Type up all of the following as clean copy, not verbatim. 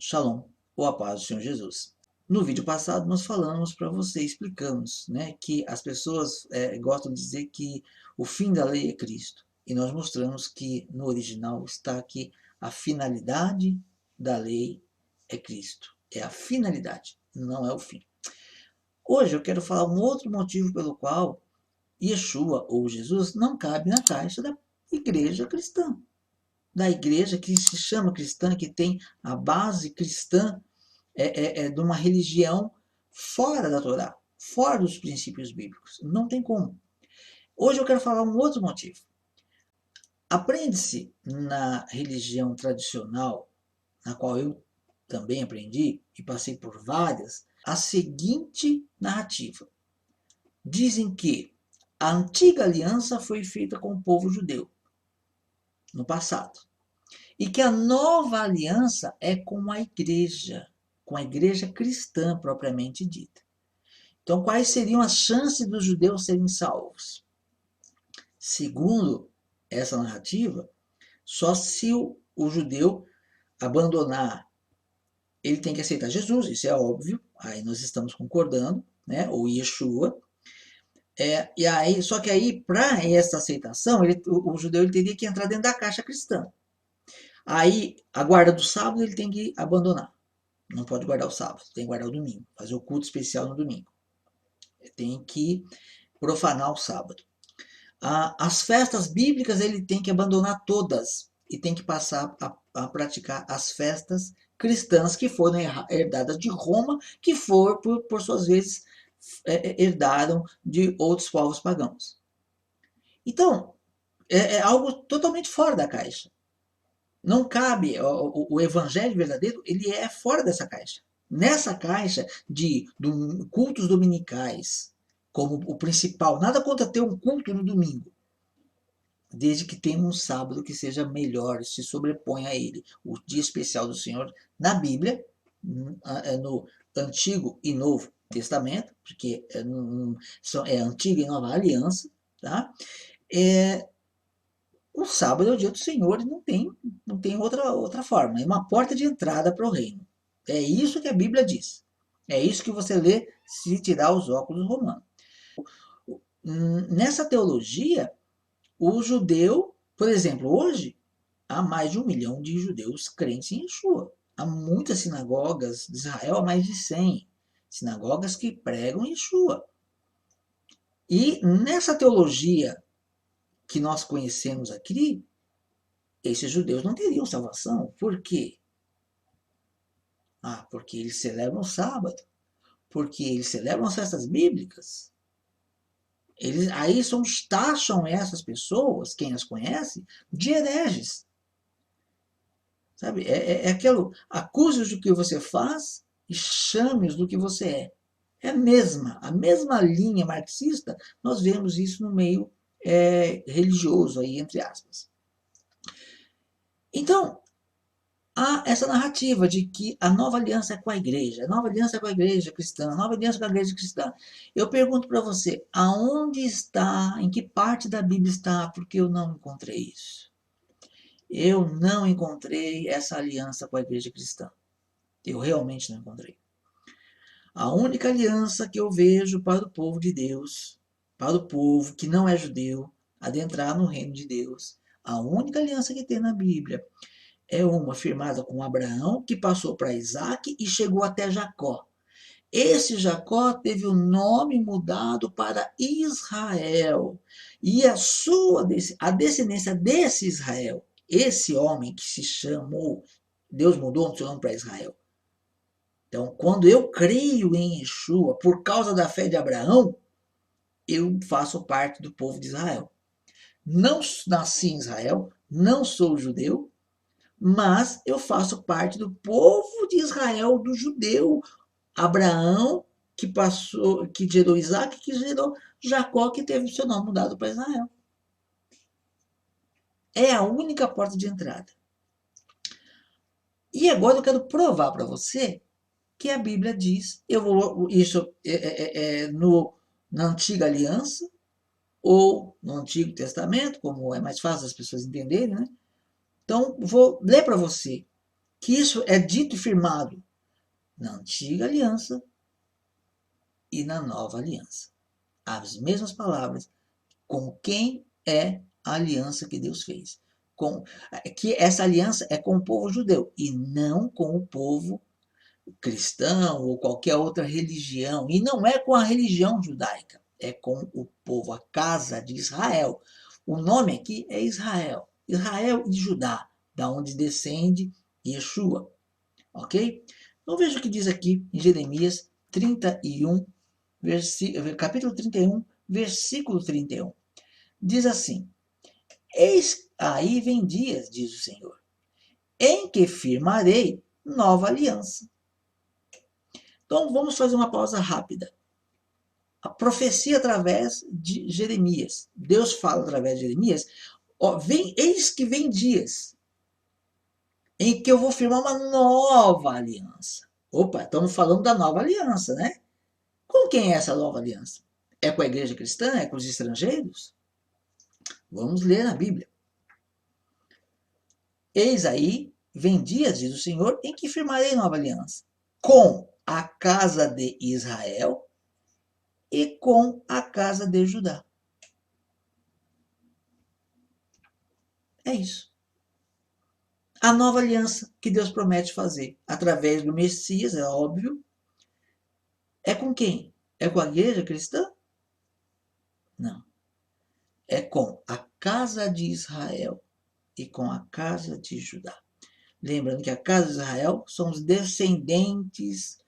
Shalom, ou a paz do Senhor Jesus. No vídeo passado nós falamos para você, explicamos, né, que as pessoas gostam de dizer que o fim da lei é Cristo. E nós mostramos que no original está que a finalidade da lei é Cristo. É a finalidade, não é o fim. Hoje eu quero falar um outro motivo pelo qual Yeshua ou Jesus não cabe na caixa da igreja cristã. Da igreja que se chama cristã, que tem a base cristã de uma religião fora da Torá, fora dos princípios bíblicos. Não tem como. Hoje eu quero falar um outro motivo. Aprende-se na religião tradicional, na qual eu também aprendi e passei por várias, a seguinte narrativa. Dizem que a antiga aliança foi feita com o povo judeu no passado e que a nova aliança é com a igreja cristã propriamente dita. Então, quais seriam as chances dos judeus serem salvos? Segundo essa narrativa, só se o judeu abandonar, ele tem que aceitar Jesus, isso é óbvio, aí nós estamos concordando, né? Ou Yeshua. E aí, só que aí, para essa aceitação, o judeu ele teria que entrar dentro da caixa cristã. Aí, a guarda do sábado ele tem que abandonar. Não pode guardar o sábado, tem que guardar o domingo, fazer o culto especial no domingo. Tem que profanar o sábado. As festas bíblicas ele tem que abandonar todas e tem que passar a praticar as festas cristãs que foram herdadas de Roma, que por suas vezes, herdaram de outros povos pagãos. Então, é algo totalmente fora da caixa. Não cabe, o evangelho verdadeiro, ele é fora dessa caixa. Nessa caixa de cultos dominicais, como o principal, nada contra ter um culto no domingo, desde que tenha um sábado que seja melhor, se sobreponha a ele. O dia especial do Senhor na Bíblia, no Antigo e Novo Testamento, porque é Antiga e Nova Aliança, tá? O sábado é o dia do Senhor e não tem outra forma. É uma porta de entrada para o reino. É isso que a Bíblia diz. É isso que você lê se tirar os óculos romanos. Nessa teologia, o judeu, por exemplo, hoje, há mais de 1 milhão de judeus crentes em Yeshua. Há muitas sinagogas de Israel, há mais de 100 sinagogas que pregam Yeshua. E nessa teologia que nós conhecemos aqui, esses judeus não teriam salvação. Por quê? Porque eles celebram o sábado, porque eles celebram as festas bíblicas. Aí taxam essas pessoas, quem as conhece, de hereges. Sabe? É aquilo, acuse-os do que você faz e chame-os do que você é. É a mesma linha marxista, nós vemos isso no meio religioso, aí, entre aspas. Então, há essa narrativa de que a nova aliança é com a igreja, a nova aliança é com a igreja cristã, a nova aliança é com a igreja cristã. Eu pergunto para você, aonde está, em que parte da Bíblia está, porque eu não encontrei isso. Eu não encontrei essa aliança com a igreja cristã. Eu realmente não encontrei. A única aliança que eu vejo para o povo de Deus, para o povo que não é judeu, adentrar no reino de Deus, a única aliança que tem na Bíblia é uma firmada com Abraão, que passou para Isaac e chegou até Jacó. Esse Jacó teve o nome mudado para Israel. E a descendência desse Israel, esse homem que se chamou, Deus mudou o seu nome para Israel. Então, quando eu creio em Yeshua, por causa da fé de Abraão, eu faço parte do povo de Israel. Não nasci em Israel, não sou judeu, mas eu faço parte do povo de Israel, do judeu. Abraão, que gerou Isaac, que gerou Jacó, que teve o seu nome mudado para Israel. É a única porta de entrada. E agora eu quero provar para você que a Bíblia diz, isso na Antiga Aliança, ou no Antigo Testamento, como é mais fácil as pessoas entenderem, né? Então, vou ler para você que isso é dito e firmado na antiga aliança e na nova aliança. As mesmas palavras, com quem é a aliança que Deus fez. Que essa aliança é com o povo judeu e não com o povo cristão ou qualquer outra religião. E não é com a religião judaica, é com o povo, a casa de Israel. O nome aqui é Israel. Israel e Judá, da onde descende Yeshua. Ok? Então veja o que diz aqui em Jeremias 31, capítulo 31, versículo 31. Diz assim: Eis aí vem dias, diz o Senhor, em que firmarei nova aliança. Então vamos fazer uma pausa rápida. A profecia através de Jeremias. Deus fala através de Jeremias: eis que vem dias em que eu vou firmar uma nova aliança. Opa, estamos falando da nova aliança, né? Com quem é essa nova aliança? É com a igreja cristã? É com os estrangeiros? Vamos ler na Bíblia. Eis aí, vem dias, diz o Senhor, em que firmarei nova aliança com a casa de Israel e com a casa de Judá. É isso. A nova aliança que Deus promete fazer através do Messias, é óbvio, é com quem? É com a igreja cristã? Não. É com a casa de Israel e com a casa de Judá. Lembrando que a casa de Israel são os descendentes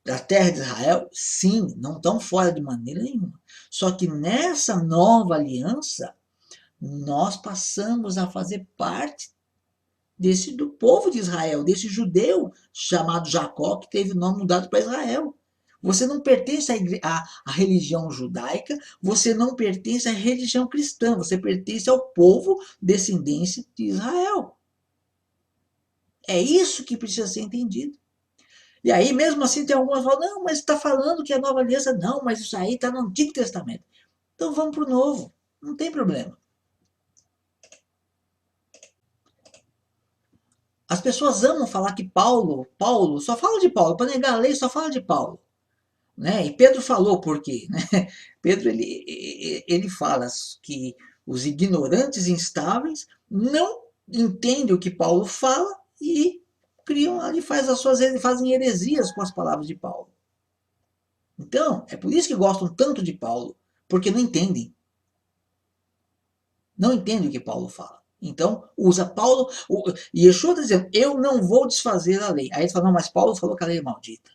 da terra de Israel, sim, não estão fora de maneira nenhuma. Só que nessa nova aliança, nós passamos a fazer parte do povo de Israel, desse judeu chamado Jacó, que teve o nome mudado para Israel. Você não pertence à religião judaica, você não pertence à religião cristã, você pertence ao povo descendente de Israel. É isso que precisa ser entendido. E aí, mesmo assim, tem algumas que falam, não, mas está falando que a nova aliança, não, mas isso aí está no Antigo Testamento. Então vamos para o Novo, não tem problema. As pessoas amam falar que Paulo, só fala de Paulo, para negar a lei só fala de Paulo. Né? E Pedro falou por quê? Né? Pedro ele fala que os ignorantes instáveis não entendem o que Paulo fala e criam ali, fazem heresias com as palavras de Paulo. Então, é por isso que gostam tanto de Paulo, porque não entendem. Não entendem o que Paulo fala. Então, usa Paulo. E Yeshua está dizendo: eu não vou desfazer a lei. Aí eles falam: não, mas Paulo falou que a lei é maldita.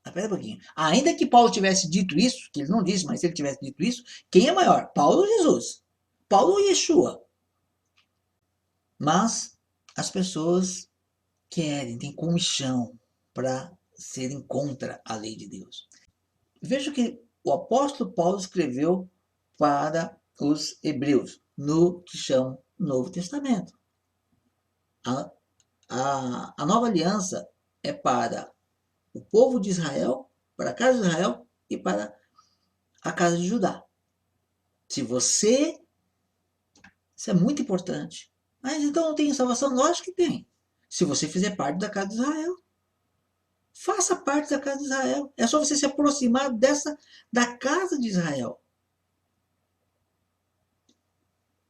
Espera um pouquinho. Ainda que Paulo tivesse dito isso, que ele não disse, mas se ele tivesse dito isso, quem é maior? Paulo ou Jesus? Paulo ou Yeshua? Mas as pessoas querem, têm comichão para serem contra a lei de Deus. Veja que o apóstolo Paulo escreveu para os hebreus, no que chamam Novo Testamento. A nova aliança é para o povo de Israel, para a casa de Israel e para a casa de Judá. Isso é muito importante. Mas então não tem salvação? Lógico que tem. Se você fizer parte da casa de Israel. Faça parte da casa de Israel. É só você se aproximar da casa de Israel.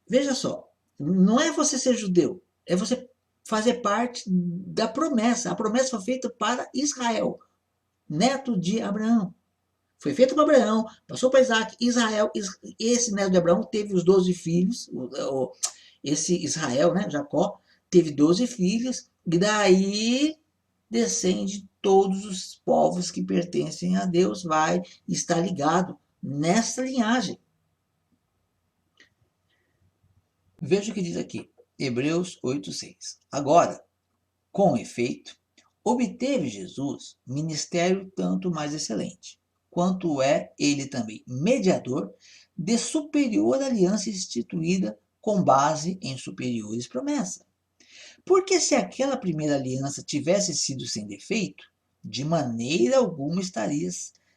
Veja só, não é você ser judeu, é você fazer parte da promessa. A promessa foi feita para Israel, neto de Abraão. Foi feito para Abraão, passou para Isaac, Israel. Esse neto de Abraão teve os 12 filhos. Esse Israel, né, Jacó, teve 12 filhos, e daí descende todos os povos que pertencem a Deus, vai estar ligado nessa linhagem. Veja o que diz aqui, Hebreus 8,6. Agora, com efeito, obteve Jesus ministério tanto mais excelente, quanto é ele também mediador de superior aliança instituída com base em superiores promessas. Porque se aquela primeira aliança tivesse sido sem defeito, de maneira alguma estaria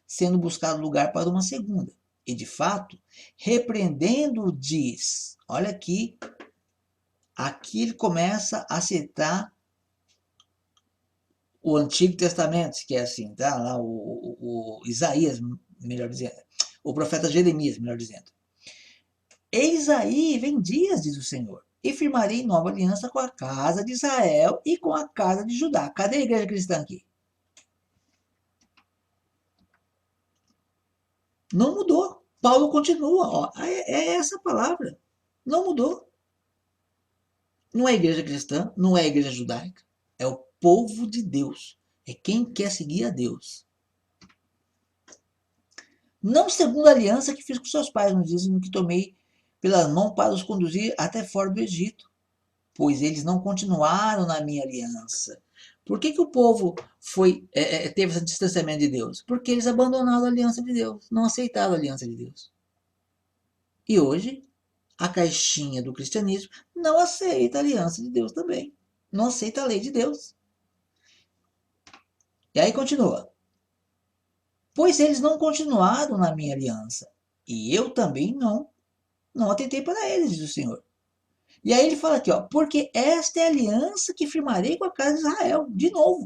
sendo buscado lugar para uma segunda. E de fato, repreendendo, diz, olha aqui ele começa a citar o Antigo Testamento, que é assim, tá? Lá o Isaías, melhor dizendo, o profeta Jeremias, melhor dizendo. Eis aí, vem dias, diz o Senhor, e firmarei nova aliança com a casa de Israel e com a casa de Judá. Cadê a igreja cristã aqui? Não mudou. Paulo continua, ó, é essa a palavra. Não mudou. Não é igreja cristã, não é igreja judaica. É o povo de Deus. É quem quer seguir a Deus. Não segundo a aliança que fiz com seus pais, nos dizem que tomei pela mão para os conduzir até fora do Egito, pois eles não continuaram na minha aliança. Por que o povo teve esse distanciamento de Deus? Porque eles abandonaram a aliança de Deus, não aceitaram a aliança de Deus. E hoje, a caixinha do cristianismo não aceita a aliança de Deus também. Não aceita a lei de Deus. E aí continua. Pois eles não continuaram na minha aliança, e eu também não atentei para eles, diz o Senhor. E aí ele fala aqui, ó, porque esta é a aliança que firmarei com a casa de Israel. De novo.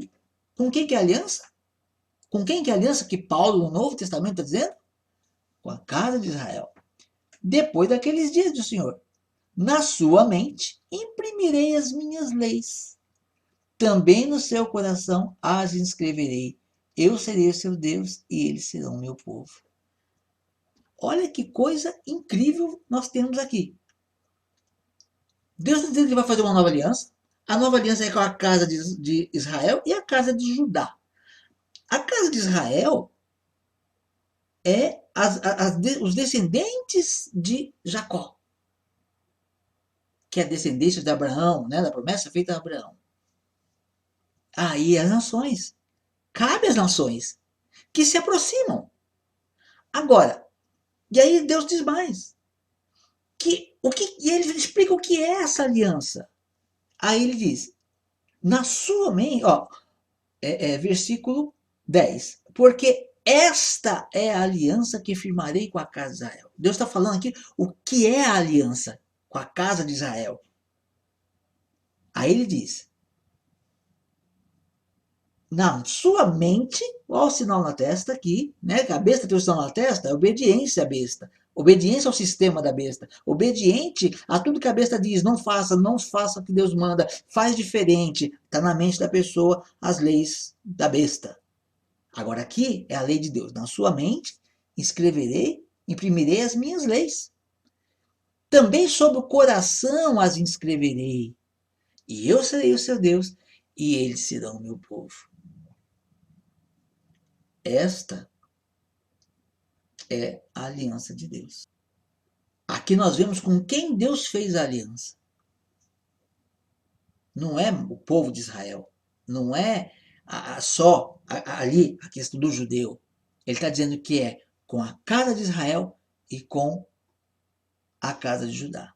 Com quem que é a aliança? Com quem que é a aliança que Paulo no Novo Testamento está dizendo? Com a casa de Israel. Depois daqueles dias do Senhor. Na sua mente imprimirei as minhas leis. Também no seu coração as inscreverei. Eu serei o seu Deus e eles serão meu povo. Olha que coisa incrível nós temos aqui. Deus está dizendo que vai fazer uma nova aliança. A nova aliança é com a casa de Israel e a casa de Judá. A casa de Israel é os descendentes de Jacó, que é descendência de Abraão, né, da promessa feita a Abraão. Aí as nações. Cabe às nações que se aproximam. Agora, e aí Deus diz mais. E ele explica o que é essa aliança. Aí ele diz, na sua mente, ó, versículo 10. Porque esta é a aliança que firmarei com a casa de Israel. Deus está falando aqui o que é a aliança com a casa de Israel. Aí ele diz, na sua mente, olha o sinal na testa aqui, né? Que a besta tem o sinal na testa, é obediência à besta. Obediência ao sistema da besta. Obediente a tudo que a besta diz. Não faça o que Deus manda. Faz diferente. Está na mente da pessoa as leis da besta. Agora aqui é a lei de Deus. Na sua mente imprimirei as minhas leis. Também sobre o coração as inscreverei. E eu serei o seu Deus, e eles serão o meu povo. Esta é a aliança de Deus. Aqui nós vemos com quem Deus fez a aliança. Não é o povo de Israel. Não é só ali a questão do judeu. Ele está dizendo que é com a casa de Israel e com a casa de Judá.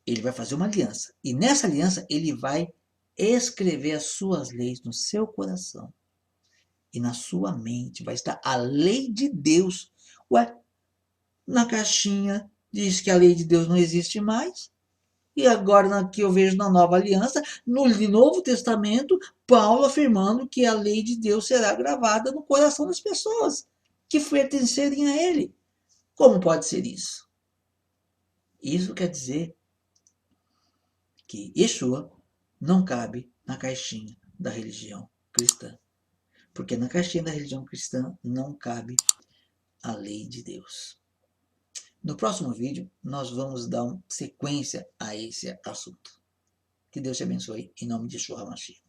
Ele vai fazer uma aliança. E nessa aliança ele vai escrever as suas leis no seu coração. E na sua mente vai estar a lei de Deus. Ué, na caixinha diz que a lei de Deus não existe mais. E agora que eu vejo na Nova Aliança, no Novo Testamento, Paulo afirmando que a lei de Deus será gravada no coração das pessoas que pertencerem a ele. Como pode ser isso? Isso quer dizer que Yeshua não cabe na caixinha da religião cristã. Porque na caixinha da religião cristã não cabe a lei de Deus. No próximo vídeo, nós vamos dar uma sequência a esse assunto. Que Deus te abençoe, em nome de Yeshua HaMashiach.